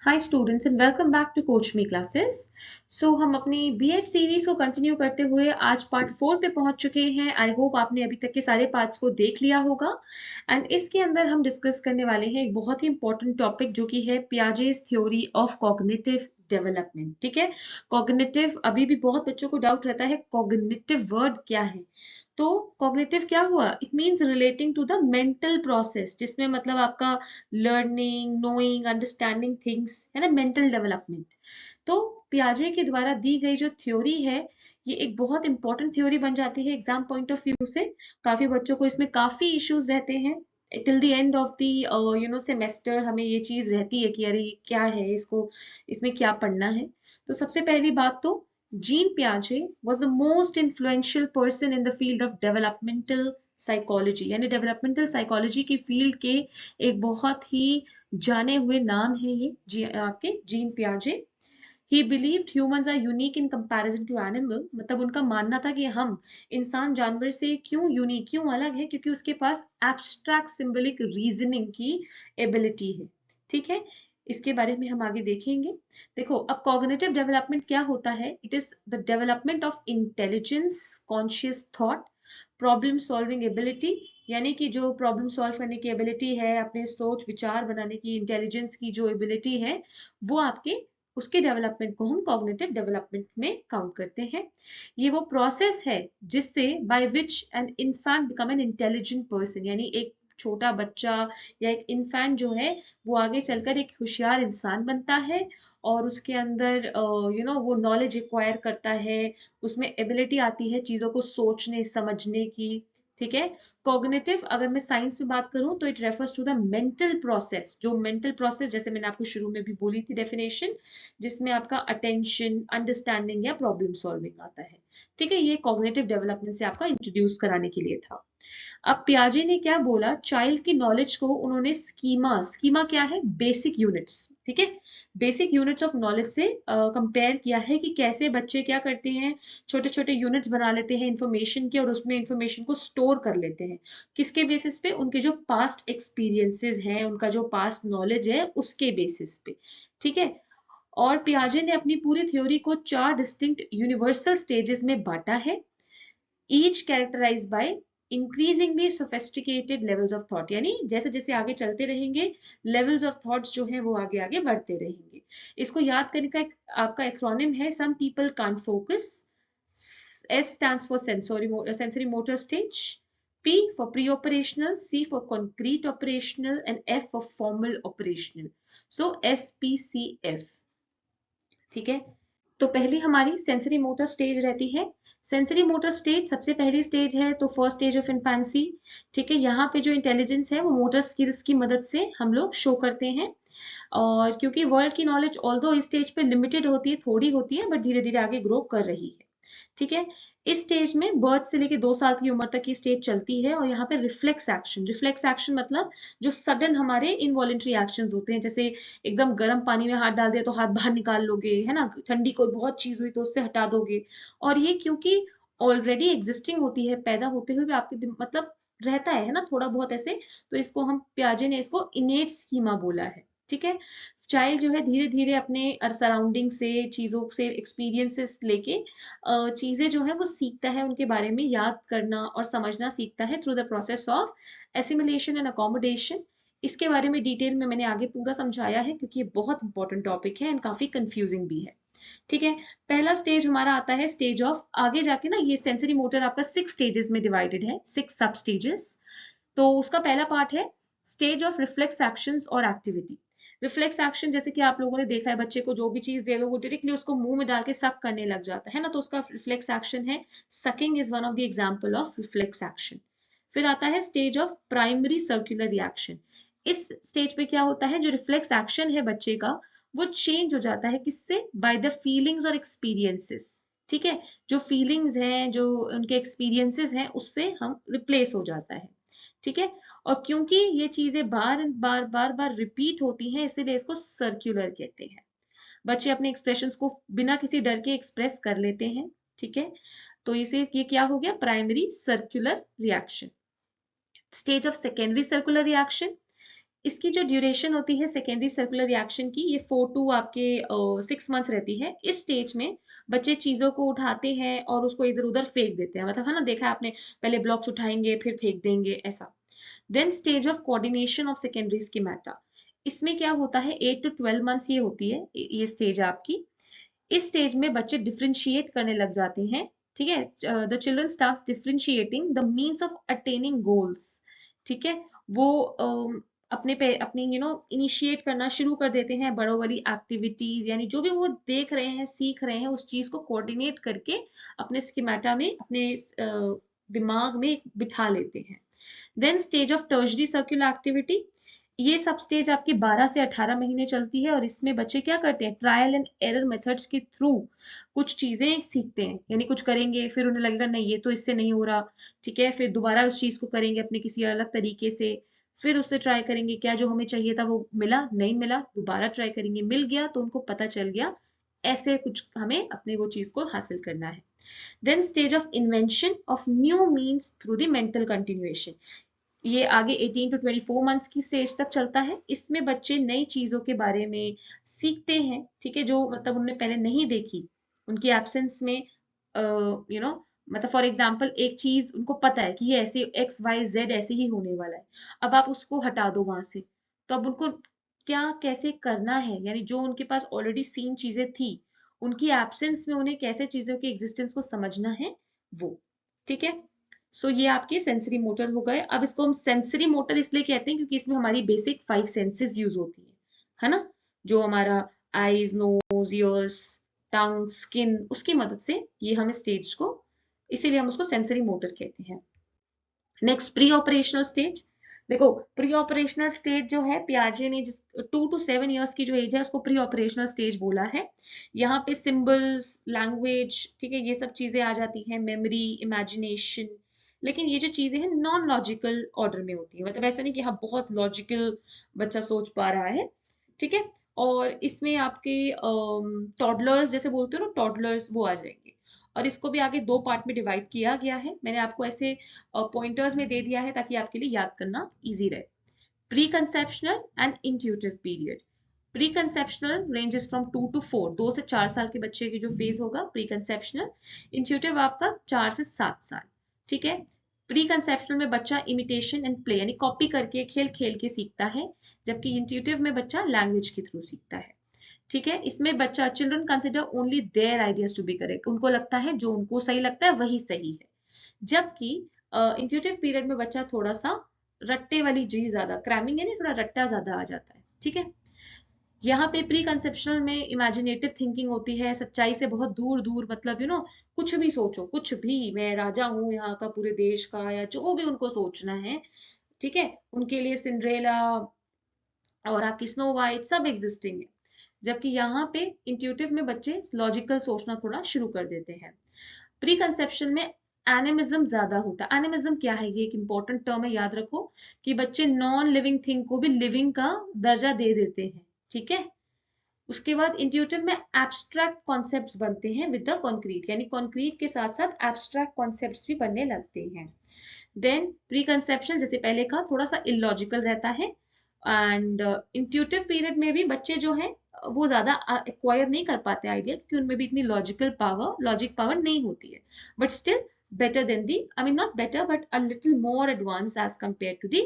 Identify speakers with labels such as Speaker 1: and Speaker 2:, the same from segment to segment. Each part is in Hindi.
Speaker 1: Hi students and welcome back to coach me classes. So हम अपनी बीएड सीरीज को कंटिन्यू करते हुए आज पार्ट 4 पे पहुंच चुके हैं। आई होप आपने अभी तक के सारे पार्ट्स को देख लिया होगा। एंड इसके अंदर हम डिस्कस करने वाले हैं एक बहुत ही इंपॉर्टेंट टॉपिक जो कि है Piaget's theory of cognitive development. ठीक है, कॉग्निटिव अभी भी बहुत बच्चों को डाउट रहता है कॉग्निटिव वर्ड क्या है। तो कॉग्निटिव क्या हुआ, it means relating to the mental process, जिसमें मतलब आपका लर्निंग, नोइंग, अंडरस्टैंडिंग थिंग्स है ना, मेंटल डेवलपमेंट। तो पियाजे के द्वारा दी गई जो थ्योरी है, ये एक बहुत इंपॉर्टेंट थ्योरी बन जाती है एग्जाम पॉइंट ऑफ व्यू से। काफी बच्चों को इसमें काफी इश्यूज रहते हैं। Till the end of the semester हमें ये चीज रहती है कि अरे ये क्या है, इसको इसमें क्या पढ़ना है। तो सबसे पहली बात तो gene पियाजे was the most influential person in the field of developmental psychology, यानी डेवलपमेंटल साइकोलॉजी की फील्ड के एक बहुत ही जाने हुए नाम है ये आपके जीन पियाजे। He believed humans are unique in comparison to animal, मतलब उनका मानना था कि हम इंसान जानवर से क्यों यूनिक, क्यों अलग है, क्योंकि उसके पास एब्स्ट्रैक्ट सिंबलिक रीजनिंग की एबिलिटी है। ठीक है, इसके बारे में हम आगे देखेंगे। देखो, अब कॉग्निटिव डेवलपमेंट क्या होता है, it is the development of intelligence, conscious thought, problem solving ability, यानी कि जो प्रॉब्लम सॉल्व करने की एबिलिटी है, अपने सोच विचार बनाने की इंटेलिजेंस की जो एबिलिटी है, वो आपके उसके डेवलपमेंट को हम कॉग्निटिव डेवलपमेंट में काउंट करते हैं। ये वो प्रोसेस है जिससे by which N infant become an intelligent person, यानी एक छोटा बच्चा या एक इन्फैंट जो है वो आगे चलकर एक होशियार इंसान बनता है। और उसके अंदर वो नॉलेज एक्वायर करता है, उसमें एबिलिटी आती है चीजों को सोचने समझने की। ठीक है, कॉग्निटिव अगर मैं साइंस में बात करूं तो it refers to the mental process, जो मेंटल प्रोसेस जैसे मैंने आपको शुरू में भी बोली थी डेफिनेशन, जिसमें आपका अटेंशन, अंडरस्टैंडिंग या प्रॉब्लम सॉल्विंग आता है। ठीक है, ये कॉग्निटिव डेवलपमेंट से आपका इंट्रोड्यूस कराने के लिए था। अब पियाजे ने क्या बोला, चाइल्ड की नॉलेज को उन्होंने स्कीमा, स्कीमा क्या है, बेसिक यूनिट्स, ठीक है, बेसिक यूनिट्स ऑफ नॉलेज से कंपेयर किया है कि कैसे बच्चे क्या करते हैं, छोटे छोटे यूनिट्स बना लेते हैं इंफॉर्मेशन के और उसमें इंफॉर्मेशन को स्टोर कर लेते हैं। किसके बेसिस पे, उनके जो पास्ट एक्सपीरियंसेस हैं, उनका जो पास्ट नॉलेज है उसके बेसिस पे। ठीक है, और पियाजे ने अपनी पूरी थ्योरी को 4 डिस्टिंक्ट यूनिवर्सल स्टेजेस में बांटा है, each characterize by increasingly sophisticated levels of thought, यानी जैसे जैसे आगे चलते रहेंगे लेवल्स ऑफ थॉट्स जो है वो आगे आगे बढ़ते रहेंगे। इसको याद करने का आपका एक्रोनिम है, some people can't focus. S stands for sensory motor stage, P for pre-operational, C for concrete operational, and F for formal operational. So SPCF। ठीक है, तो पहली हमारी सेंसरी मोटर स्टेज रहती है। सेंसरी मोटर स्टेज सबसे पहली स्टेज है, तो फर्स्ट स्टेज ऑफ इन्फेंसी। ठीक है, यहाँ पे जो इंटेलिजेंस है वो मोटर स्किल्स की मदद से हम लोग शो करते हैं। और क्योंकि वर्ल्ड की नॉलेज ऑल्दो इस स्टेज पे लिमिटेड होती है, थोड़ी होती है, बट धीरे धीरे आगे ग्रो कर रही है। ठीक है, इस स्टेज में बर्थ से लेके 2 साल की उम्र तक की स्टेज चलती है। और यहाँ पे रिफ्लेक्स एक्शन, रिफ्लेक्स एक्शन मतलब जो सडन हमारे इनवॉलेंट्री एक्शंस होते हैं, जैसे एकदम गर्म पानी में हाथ डाल दिया तो हाथ बाहर निकाल लोगे, है ना, ठंडी कोई बहुत चीज हुई तो उससे हटा दोगे। और ये क्योंकि ऑलरेडी एग्जिस्टिंग होती है, पैदा होते हुए भी आपके मतलब रहता है ना थोड़ा बहुत ऐसे, तो इसको हम पियाजे ने इसको इनेट स्कीमा बोला है। ठीक है, चाइल्ड जो है धीरे धीरे अपने सराउंडिंग से, चीजों से एक्सपीरियंसेस लेके चीजें जो है वो सीखता है, उनके बारे में याद करना और समझना सीखता है through the process of assimilation and accommodation. इसके बारे में डिटेल में मैंने आगे पूरा समझाया है क्योंकि ये बहुत इंपॉर्टेंट टॉपिक है एंड काफी कंफ्यूजिंग भी है। ठीक है, पहला स्टेज हमारा आता है स्टेज ऑफ, आगे जाके ना ये सेंसरी मोटर आपका 6 स्टेजेस में डिवाइडेड है, 6 सब स्टेजेस। तो उसका पहला पार्ट है स्टेज ऑफ रिफ्लेक्स एक्शंस और एक्टिविटी। रिफ्लेक्स एक्शन जैसे कि आप लोगों ने देखा है, बच्चे को जो भी चीज दे दो वो डायरेक्टली उसको मुंह में डाल के सक करने लग जाता है ना, तो उसका रिफ्लेक्स एक्शन है, sucking is one of the example of reflex action. फिर आता है stage of primary circular reaction. इस स्टेज पे क्या होता है, जो रिफ्लेक्स एक्शन है बच्चे का वो चेंज हो जाता है, किससे, बाय द फीलिंग्स और एक्सपीरियंसेस। ठीक है, जो फीलिंग्स हैं, जो उनके एक्सपीरियंसेस हैं, उससे हम रिप्लेस हो जाता है। ठीक है, और क्योंकि ये चीजें बार बार बार बार रिपीट होती हैं, इसीलिए इसको सर्क्यूलर कहते हैं। बच्चे अपने एक्सप्रेशंस को बिना किसी डर के एक्सप्रेस कर लेते हैं। ठीक है, तो इसे ये क्या हो गया, primary circular reaction. Stage of secondary circular reaction, इसकी जो ड्यूरेशन होती है सेकेंडरी सर्कुलर रिएक्शन की, ये 4 टू आपके 6 मंथ्स रहती है। इस स्टेज में बच्चे चीजों को उठाते हैं और उसको इधर उधर फेंक देते हैं, मतलब है ना, देखा है आपने, पहले ब्लॉक्स उठाएंगे फिर फेंक देंगे ऐसा। Then stage of coordination of secondary schemata, इसमें क्या होता है, 8 टू 12 मंथ्स ये होती है, ये स्टेज आपकी। इस स्टेज में बच्चे डिफ्रेंशिएट करने लग जाते हैं, ठीक है। The children starts differentiating the means of attaining goals, ठीक है। वो अपने पे अपनी इनिशिएट करना शुरू कर देते हैं बड़ों वाली एक्टिविटीज, यानी जो भी वो देख रहे हैं सीख रहे हैं उस चीज को कोऑर्डिनेट करके अपने स्कीमेटा में, अपने दिमाग में बिठा लेते हैं। Then stage of tertiary circular activity, ये सब स्टेज आपकी 12 से 18 महीने चलती है और इसमें बच्चे क्या करते हैं, ट्रायल एंड एरर मेथड्स के थ्रू कुछ चीजें सीखते हैं, यानी कुछ करेंगे फिर उन्हें लगेगा नहीं ये तो इससे नहीं हो रहा, ठीक है, फिर दोबारा उस चीज को करेंगे अपने किसी अलग तरीके से, फिर उससे ट्राई करेंगे, क्या जो हमें चाहिए था वो मिला, नहीं मिला, दोबारा ट्राई करेंगे, मिल गया तो उनको पता चल गया, ऐसे कुछ हमें अपने वो चीज को हासिल करना है। Then stage of invention of new means through the mental continuation, ये आगे 18 टू 24 मंथ्स की स्टेज तक चलता है। इसमें बच्चे नई चीजों के बारे में सीखते हैं, ठीक है, जो मतलब उन्होंने पहले नहीं देखी, उनकी एब्सेंस में, मतलब फॉर एग्जाम्पल एक चीज उनको पता है कि ये ऐसे XYZ ऐसे ही होने वाला है, अब आप उसको हटा दो वहां से, तो अब उनको क्या कैसे करना है, यानी जो उनके पास ऑलरेडी सीन चीजें थी, उनकी एब्सेंस में उन्हें कैसे चीजों की एग्जिस्टेंस को समझना है वो, ठीक है। सो ये आपके सेंसरी मोटर हो गए। अब इसको हम सेंसरी मोटर इसलिए कहते हैं क्योंकि इसमें हमारी बेसिक 5 सेंसेस यूज होती है ना, जो हमारा आईज, नोज, ईयर्स, टंग, स्किन, उसकी मदद से ये हम स्टेज को, इसीलिए हम उसको सेंसरी मोटर कहते हैं। नेक्स्ट प्री ऑपरेशनल स्टेज, देखो प्री ऑपरेशनल स्टेज जो है पियाजे ने जिस 2 टू 7 इयर्स की जो एज है उसको प्री ऑपरेशनल स्टेज बोला है। यहाँ पे सिंबल्स, लैंग्वेज, ठीक है, ये सब चीजें आ जाती हैं, मेमोरी, इमेजिनेशन, लेकिन ये जो चीजें हैं नॉन लॉजिकल ऑर्डर में होती है, मतलब ऐसा नहीं कि हाँ बहुत लॉजिकल बच्चा सोच पा रहा है, ठीक है। और इसमें आपके टॉडलर्स जैसे बोलते हो ना, टॉडलर्स वो आ जाएंगे। और इसको भी आगे 2 पार्ट में डिवाइड किया गया है, मैंने आपको ऐसे पॉइंटर्स में दे दिया है ताकि आपके लिए याद करना इजी रहे। Pre conceptional and intuitive period, pre conceptional ranges from 2 to 4, 2 से 4 साल के बच्चे की जो फेज होगा प्री कंसेप्शनल, इंट्यूटिव आपका 4 से 7 साल, ठीक है। प्री कंसेप्शनल में बच्चा इमिटेशन एंड प्ले यानी कॉपी करके खेल खेल के सीखता है, जबकि इंट्यूटिव में बच्चा लैंग्वेज के थ्रू सीखता है, ठीक है। इसमें बच्चा, children consider only their ideas to be correct, उनको लगता है जो उनको सही लगता है वही सही है, जबकि इंट्यूटिव पीरियड में बच्चा थोड़ा सा रट्टे वाली चीज ज्यादा, क्रैमिंग है ना, थोड़ा रट्टा ज्यादा आ जाता है, ठीक है। यहाँ पे प्री कंसेप्शनल में इमेजिनेटिव थिंकिंग होती है, सच्चाई से बहुत दूर दूर, मतलब कुछ भी सोचो, कुछ भी, मैं राजा हूँ यहाँ का पूरे देश का, या जो भी उनको सोचना है, ठीक है, उनके लिए सिंड्रेला और आपकी स्नो वाइट सब एग्जिस्टिंग है। जबकि यहाँ पे इंट्यूटिव में बच्चे लॉजिकल सोचना थोड़ा शुरू कर देते हैं। प्री कंसेप्शन में एनिमिज्म ज्यादा होता है। एनिमिज्म क्या है, ये एक इंपॉर्टेंट टर्म है, याद रखो, कि बच्चे नॉन लिविंग थिंग को भी लिविंग का दर्जा दे देते हैं, ठीक है। उसके बाद इंट्यूटिव में एब्स्ट्रैक्ट कॉन्सेप्ट्स बनते हैं विद द कॉन्क्रीट, यानी कॉन्क्रीट के साथ साथ एब्स्ट्रैक्ट कॉन्सेप्ट्स भी बनने लगते हैं। देन प्री कंसेप्शन जैसे पहले कहा थोड़ा सा इलॉजिकल रहता है, एंड इंट्यूटिव पीरियड में भी बच्चे जो हैं वो ज्यादा एक्वायर नहीं कर पाते आइडिया, क्योंकि उनमें भी इतनी लॉजिक पावर नहीं होती है, but still better than the, I mean not better but a little more advanced as compared to the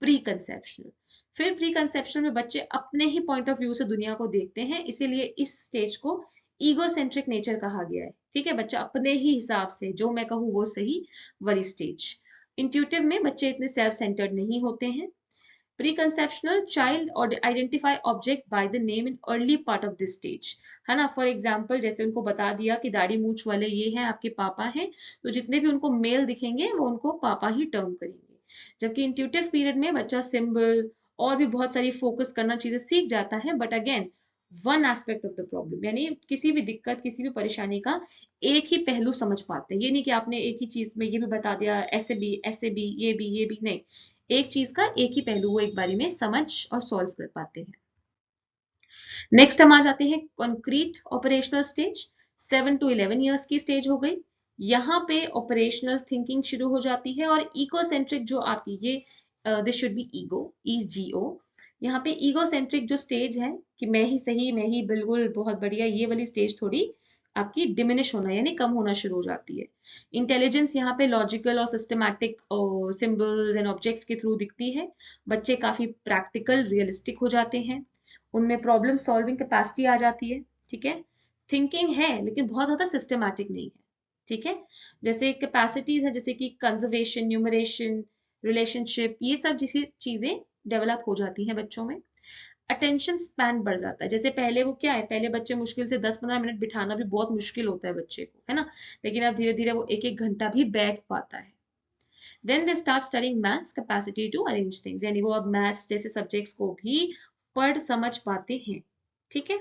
Speaker 1: pre-conceptional। फिर प्री कंसेप्शनल में बच्चे अपने ही पॉइंट ऑफ व्यू से दुनिया को देखते हैं, इसीलिए इस स्टेज को ईगोसेंट्रिक नेचर कहा गया है, ठीक है, बच्चा अपने ही हिसाब से जो मैं कहूँ वो सही, वाली स्टेज। इंट्यूटिव में बच्चे इतने सेल्फ सेंटर्ड नहीं होते हैं। प्री-कंसेप्शनल चाइल्ड और identify object by the name in early part of this stage, है ना। फॉर एग्जांपल जैसे उनको बता दिया कि दाढ़ी मूछ वाले ये हैं आपके पापा हैं, तो जितने भी उनको मेल दिखेंगे वो उनको पापा ही टर्म करेंगे। जबकि इंट्यूटिव पीरियड में बच्चा सिंबल और भी बहुत सारी फोकस करना चीजें सीख जाता है, but again one aspect of the problem, यानी किसी भी दिक्कत किसी भी परेशानी का एक ही पहलू समझ पाते हैं, ये नहीं कि आपने एक ही चीज में ये भी बता दिया ऐसे भी ये भी नहीं, एक चीज का एक ही पहलू वो एक बारी में समझ और सॉल्व कर पाते हैं। नेक्स्ट हम आ जाते हैं concrete operational stage, 7 to 11 years की स्टेज हो गई। यहाँ पे ऑपरेशनल थिंकिंग शुरू हो जाती है और इकोसेंट्रिक जो आपकी ये this should be ego, EGO, यहाँ पे ईगोसेंट्रिक जो स्टेज है कि मैं ही सही, मैं ही बिल्कुल बहुत बढ़िया, ये वाली स्टेज थोड़ी आपकी डिमिनिश होना यानी कम होना शुरू हो जाती है। इंटेलिजेंस यहाँ पे लॉजिकल और सिस्टमैटिक सिंबल्स एंड ऑब्जेक्ट्स के थ्रू दिखती है। बच्चे काफी प्रैक्टिकल रियलिस्टिक हो जाते हैं। उनमें प्रॉब्लम सॉल्विंग कैपेसिटी आ जाती है। ठीक है, थिंकिंग है लेकिन बहुत ज्यादा सिस्टमैटिक नहीं है। ठीक है, जैसे कैपेसिटीज है जैसे कि कंजर्वेशन, न्यूमरेशन, रिलेशनशिप, ये सब जैसी चीजें डेवलप हो जाती हैं बच्चों में। अटेंशन स्पैन बढ़ जाता है। जैसे पहले वो क्या है, पहले बच्चे मुश्किल से 10-15 मिनट बिठाना भी बहुत मुश्किल होता है बच्चे को, है ना, लेकिन अब धीरे धीरे वो एक एक घंटा भी बैठ पाता है। Then they start studying maths capacity to arrange things, यानी वो अब मैथ्स जैसे सब्जेक्ट्स को भी पढ़ समझ पाते हैं। ठीक है,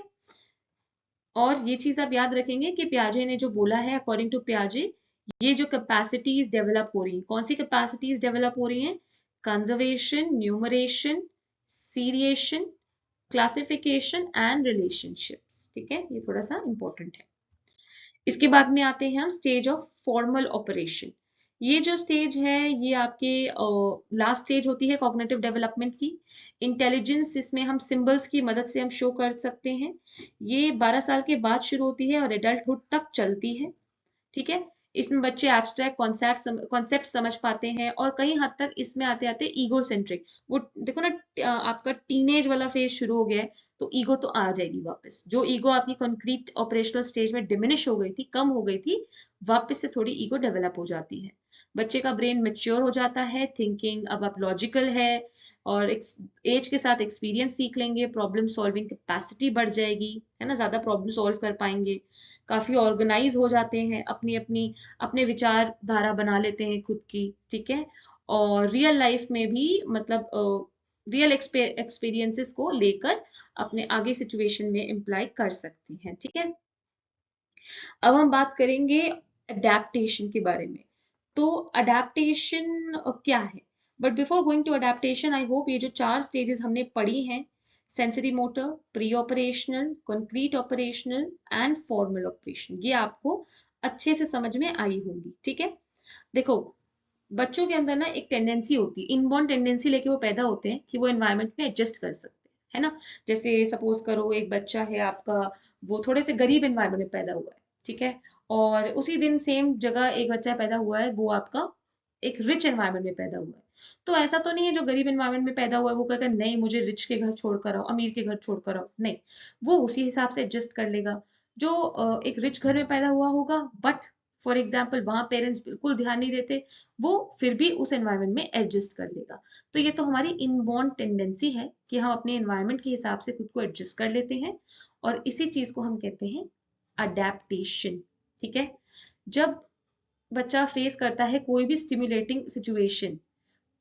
Speaker 1: और ये चीज आप याद रखेंगे कि पियाजे ने जो बोला है, अकॉर्डिंग टू पियाजे, ये जो कैपेसिटीज डेवलप हो रही हैं, कौन सी कैपेसिटीज डेवलप हो रही हैं? Conservation, numeration, seriation, classification and relationships. ठीक है, ये थोड़ा सा इंपॉर्टेंट है। इसके बाद में आते हैं हम स्टेज ऑफ फॉर्मल ऑपरेशन। ये जो स्टेज है ये आपके लास्ट स्टेज होती है कॉग्निटिव डेवलपमेंट की। इंटेलिजेंस इसमें हम सिंबल्स की मदद से हम शो कर सकते हैं। ये 12 साल के बाद शुरू होती है और एडल्टहुड तक चलती है। ठीक है, इसमें बच्चे एब्स्ट्रैक्ट कॉन्सेप्ट समझ पाते हैं और कई हद तक इसमें आते आते ईगो सेंट्रिक, वो देखो ना, आपका टीनेज वाला फेज शुरू हो गया है तो ईगो तो आ जाएगी वापस। जो ईगो आपकी कंक्रीट ऑपरेशनल स्टेज में डिमिनिश हो गई थी, कम हो गई थी, वापस से थोड़ी ईगो डेवलप हो जाती है। बच्चे का ब्रेन मेच्योर हो जाता है, थिंकिंग अब आप लॉजिकल है, और एज के साथ एक्सपीरियंस सीख लेंगे, प्रॉब्लम सॉल्विंग कैपेसिटी बढ़ जाएगी, है ना, ज्यादा प्रॉब्लम सॉल्व कर पाएंगे, काफी ऑर्गेनाइज हो जाते हैं, अपनी अपनी अपने विचारधारा बना लेते हैं खुद की। ठीक है, और रियल लाइफ में भी मतलब रियल एक्सपीरियंसेस को लेकर अपने आगे सिचुएशन में इम्प्लाई कर सकती हैं। ठीक है, अब हम बात करेंगे अडेप्टेशन के बारे में। तो अडेप्टेशन क्या है? But before going to adaptation, I hope ये जो 4 स्टेजेस हमने पढ़ी हैं, sensory motor, pre operational, concrete operational and formal operation, ये आपको अच्छे से समझ में आई होंगी। ठीक है, देखो, बच्चों के अंदर ना एक टेंडेंसी होती है, इनबॉर्न टेंडेंसी लेके वो पैदा होते हैं कि वो एनवायरनमेंट में एडजस्ट कर सकते हैं, है ना। जैसे सपोज करो एक बच्चा है आपका, वो थोड़े से गरीब एनवायरनमेंट में पैदा हुआ है। ठीक है, और उसी दिन सेम जगह एक बच्चा पैदा हुआ है, वो आपका एक रिच एनवायरनमेंट में पैदा हुआ है। तो ऐसा तो नहीं है जो गरीब एनवायरनमेंट में पैदा हुआ है वो कहेगा नहीं मुझे रिच के घर छोड़कर आओ, अमीर के घर छोड़कर आओ, नहीं, वो उसी हिसाब से एडजस्ट कर लेगा। जो एक रिच घर में पैदा हुआ होगा, बट फॉर एग्जाम्पल वहां पेरेंट्स बिल्कुल ध्यान नहीं देते, वो फिर भी उस एनवायरनमेंट में एडजस्ट कर लेगा। तो ये तो हमारी इनबॉर्न टेंडेंसी है कि हम अपने एनवायरनमेंट के हिसाब से खुद को एडजस्ट कर लेते हैं, और इसी चीज को हम कहते हैं अडेप्टेशन। ठीक है, जब बच्चा फेस करता है कोई भी स्टिमुलेटिंग सिचुएशन,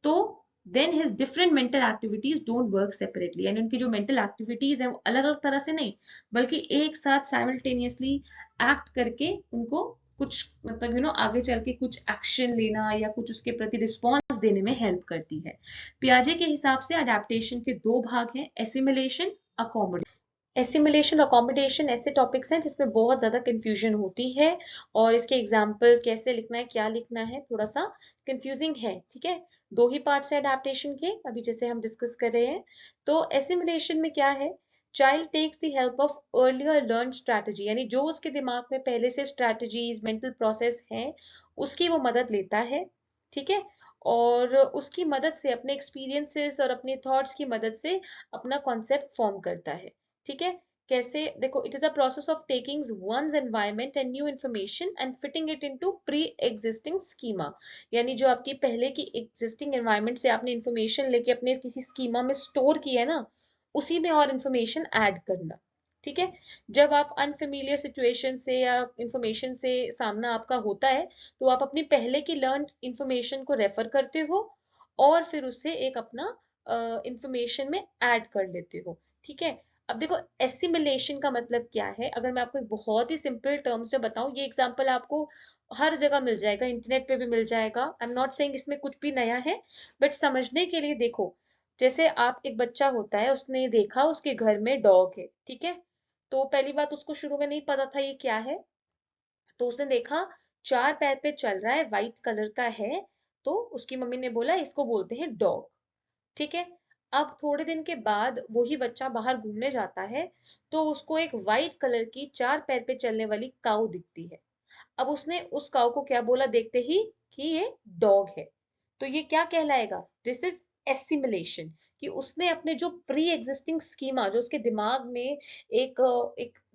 Speaker 1: तो then his different mental activities don't work separately, यानी उनकी जो मेंटल एक्टिविटीज है वो अलग अलग तरह से नहीं, बल्कि एक साथ साइमल्टेनियसली एक्ट करके उनको कुछ मतलब आगे चल के कुछ एक्शन लेना या कुछ उसके प्रति रिस्पॉन्स देने में हेल्प करती है। पियाजे के हिसाब से अडेप्टेशन के 2 भाग हैं, एसिमिलेशन, अकोमोडेशन। एसिमिलेशन और अकोमोडेशन ऐसे टॉपिक्स हैं जिसमें बहुत ज्यादा कंफ्यूजन होती है, और इसके एग्जाम्पल कैसे लिखना है, क्या लिखना है, थोड़ा सा कंफ्यूजिंग है। ठीक है, 2 ही पार्ट्स है अडेप्टेशन के, अभी जैसे हम डिस्कस कर रहे हैं। तो एसिमिलेशन में क्या है, child takes the help of earlier learn strategy, यानी जो उसके दिमाग में पहले से स्ट्रैटेजीज, मेंटल प्रोसेस है, उसकी वो मदद लेता है। ठीक है, और उसकी मदद से अपने एक्सपीरियंसेस और अपने थॉट्स की मदद से अपना कॉन्सेप्ट फॉर्म करता है। ठीक है, कैसे, देखो, it is a process of taking one's environment and new information and fitting it into pre existing schema, यानी जो आपकी पहले की एग्जिस्टिंग एनवायरनमेंट से आपने इंफॉर्मेशन लेके अपने किसी स्कीमा में स्टोर की है ना, उसी में और इंफॉर्मेशन ऐड करना। ठीक है, जब आप अनफेमिलियर सिचुएशन से या इंफॉर्मेशन से सामना आपका होता है, तो आप अपनी पहले की लर्न इंफॉर्मेशन को रेफर करते हो और फिर उसे एक अपना इंफॉर्मेशन में ऐड कर लेते हो। ठीक है, अब देखो एसिमिलेशन का मतलब क्या है, अगर मैं आपको एक बहुत ही सिंपल टर्म्स में बताऊं, ये एग्जांपल आपको हर जगह मिल जाएगा, इंटरनेट पे भी मिल जाएगा, आई एम नॉट सेइंग इसमें कुछ भी नया है, बट समझने के लिए देखो, जैसे आप, एक बच्चा होता है, उसने देखा उसके घर में डॉग है। ठीक है, तो पहली बात उसको शुरू में नहीं पता था ये क्या है, तो उसने देखा 4 पैर पे चल रहा है, व्हाइट कलर का है, तो उसकी मम्मी ने बोला इसको बोलते हैं डॉग। ठीक है, अब थोड़े दिन के बाद वही बच्चा बाहर घूमने जाता है, तो उसको एक वाइट कलर की 4 पैर पे चलने वाली काऊ दिखती है। अब उसने उस काऊ को क्या बोला देखते ही, कि ये डॉग है। तो ये क्या कहलाएगा? This is assimilation. कि उसने अपने जो प्री एग्जिस्टिंग स्कीमा, जो उसके दिमाग में एक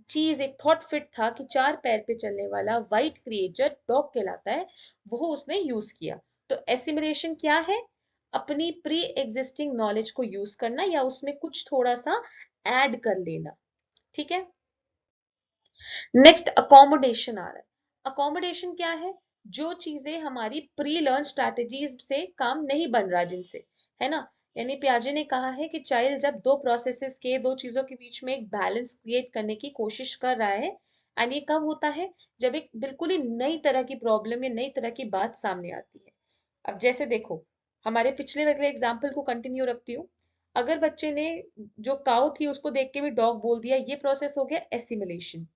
Speaker 1: चीज, एक थॉट फिट था कि 4 पैर पे चलने वाला व्हाइट क्रिएचर डॉग कहलाता है, वो उसने यूज किया। तो एसिमिलेशन क्या है? अपनी प्री एग्जिस्टिंग नॉलेज को यूज करना या उसमें कुछ थोड़ा सा ऐड कर लेना। ठीक है। नेक्स्ट अकोमोडेशन आ रहा है। अकोमोडेशन क्या है? जो चीजें हमारी प्री लर्न स्ट्रैटेजीज से काम नहीं बन रहा, जिनसे, है ना। यानी पियाजे ने कहा है कि चाइल्ड जब दो प्रोसेसेस के, दो चीजों के बीच में एक बैलेंस क्रिएट करने की कोशिश कर रहा है, एंड ये कब होता है? जब एक बिल्कुल ही नई तरह की प्रॉब्लम या नई तरह की बात सामने आती है। अब जैसे देखो, हमारे पिछले वाले एग्जाम्पल को कंटिन्यू रखती हूँ। अगर बच्चे ने जो काउ थी उसको देख के भी डॉग बोल दिया, ये प्रोसेस हो गया एसिमिलेशन।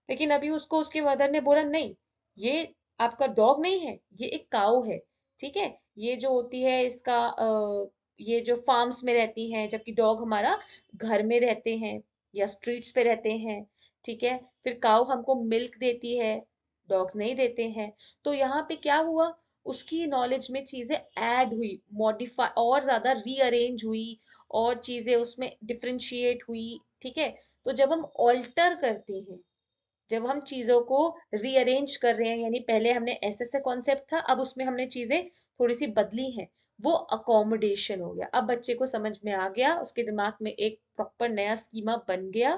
Speaker 1: लेकिन अभी उसको उसकी मदर ने बोला नहीं, ये आपका डॉग नहीं है, ये एक काऊ है। ठीक है। ये जो होती है इसका ये जो फार्म्स में रहती हैं, जबकि डॉग हमारा घर में रहते हैं या स्ट्रीट्स पे रहते हैं। ठीक है। फिर काऊ हमको मिल्क देती है, डॉग्स नहीं देते हैं। तो यहाँ पे क्या हुआ? उसकी नॉलेज में चीजें ऐड हुई, मॉडिफाई और ज्यादा रीअरेंज हुई, और चीजें उसमें डिफरेंशिएट हुई। ठीक है। तो जब हम ऑल्टर करते हैं, जब हम चीजों को रीअरेंज कर रहे हैं, यानी पहले हमने ऐसे ऐसे कॉन्सेप्ट था, अब उसमें हमने चीजें थोड़ी सी बदली हैं, वो अकोमोडेशन हो गया। अब बच्चे को समझ में आ गया, उसके दिमाग में एक प्रॉपर नया स्कीमा बन गया।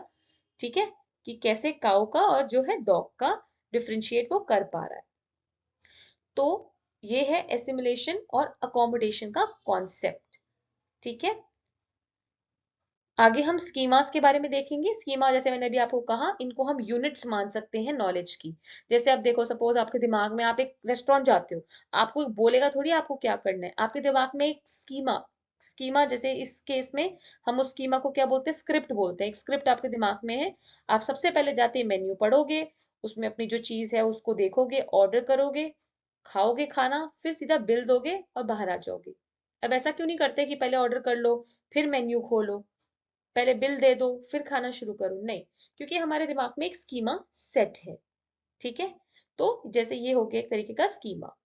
Speaker 1: ठीक है। कि कैसे काऊ का और जो है डॉग का डिफरेंशिएट वो कर पा रहा है। तो ये है एसिमिलेशन और अकोमोडेशन का कॉन्सेप्ट। ठीक है। आगे हम स्कीमास के बारे में देखेंगे। स्कीमा, जैसे मैंने अभी आपको कहा, इनको हम यूनिट्स मान सकते हैं नॉलेज की। जैसे आप देखो, सपोज आपके दिमाग में, आप एक रेस्टोरेंट जाते हो, आपको बोलेगा थोड़ी आपको क्या करना है, आपके दिमाग में एक स्कीमा, स्कीमा जैसे इस केस में हम उस स्कीमा को क्या बोलते हैं? स्क्रिप्ट बोलते हैं। एक स्क्रिप्ट आपके दिमाग में है। आप सबसे पहले जाते हैं मेन्यू पढ़ोगे, उसमें अपनी जो चीज है उसको देखोगे, ऑर्डर करोगे, खाओगे खाना, फिर सीधा बिल दोगे और बाहर आ जाओगे। अब ऐसा क्यों नहीं करते कि पहले ऑर्डर कर लो, फिर मेन्यू खोलो, पहले बिल दे दो, फिर खाना शुरू करो? नहीं, क्योंकि हमारे दिमाग में एक स्कीमा सेट है। ठीक है। तो जैसे ये हो गया एक तरीके का स्कीमा।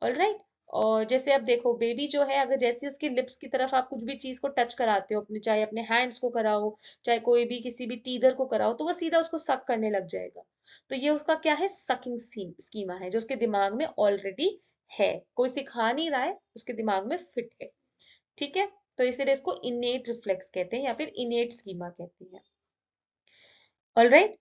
Speaker 1: ऑलराइट। और जैसे अब देखो, बेबी जो है, अगर जैसे उसकी लिप्स की तरफ आप कुछ भी चीज को टच कराते हो, अपने चाहे अपने हैंड्स को कराओ, चाहे कोई भी किसी भी टीदर को कराओ, तो वो सीधा उसको सक करने लग जाएगा। तो ये उसका क्या है? सकिंग स्कीमा है, जो उसके दिमाग में ऑलरेडी है। कोई सिखा नहीं रहा है, उसके दिमाग में फिट है। ठीक है। तो इसीलिए इसको इनेट रिफ्लेक्स कहते हैं या फिर इनेट स्कीमा कहते हैं। ऑलराइट।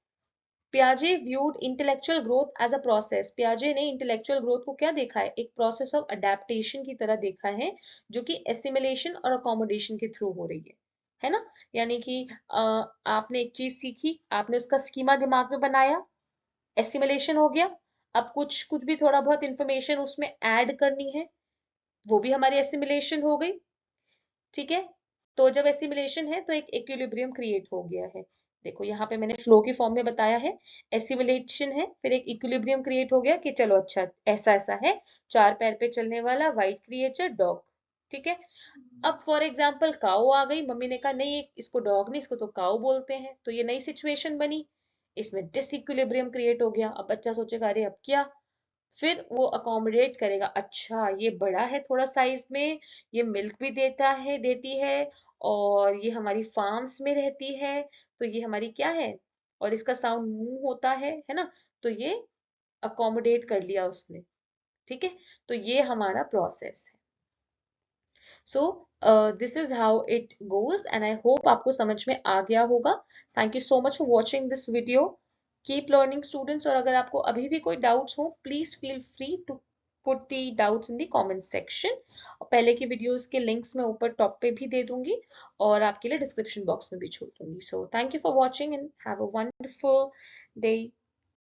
Speaker 1: पियाजे viewed intellectual growth as a process. पियाजे ने इंटेलेक्चुअल ग्रोथ को क्या देखा है? एक प्रोसेस ऑफ अडेप्टेशन की तरह देखा है, जो कि एसिमिलेशन और अकोमोडेशन के थ्रू हो रही है ना। यानी कि आपने एक चीज सीखी, आपने उसका स्कीमा दिमाग में बनाया, एसिमिलेशन हो गया। अब कुछ कुछ भी थोड़ा बहुत इंफॉर्मेशन उसमें ऐड करनी है, वो भी हमारी एसिमिलेशन हो गई। ठीक है। तो जब एसिमिलेशन है तो एक इक्विलिब्रियम क्रिएट हो गया है। देखो यहाँ पे मैंने फ्लो की फॉर्म में बताया है। एसिमिलेशन है, फिर एक इक्विलिब्रियम क्रिएट हो गया कि चलो अच्छा ऐसा ऐसा है, 4 पैर पे चलने वाला व्हाइट क्रिएचर डॉग। ठीक है। अब फॉर एग्जाम्पल काऊ आ गई, मम्मी ने कहा नहीं इसको डॉग नहीं, इसको तो काऊ बोलते हैं, तो ये नई सिचुएशन बनी, इसमें डिसइक्विलिब्रियम क्रिएट हो गया। अब बच्चा सोचेगा अरे अब क्या? फिर वो अकोमोडेट करेगा, अच्छा ये बड़ा है थोड़ा साइज में, ये मिल्क भी देता है, देती है, और ये हमारी फार्म्स में रहती है, तो ये हमारी क्या है, और इसका साउंड मुंह होता है ना। तो ये अकोमोडेट कर लिया उसने। ठीक है। तो ये हमारा प्रोसेस है। So this is how it goes, and I hope आपको समझ में आ गया होगा। Thank you so much for watching this video. Keep learning students, और अगर आपको अभी भी कोई डाउट्स हो, please feel free to put the doubts in the comment section. पहले की वीडियोस के लिंक्स मैं ऊपर टॉप पे भी दे दूंगी, और आपके लिए डिस्क्रिप्शन बॉक्स में भी छोड़ दूंगी। So thank you for watching and have a wonderful day.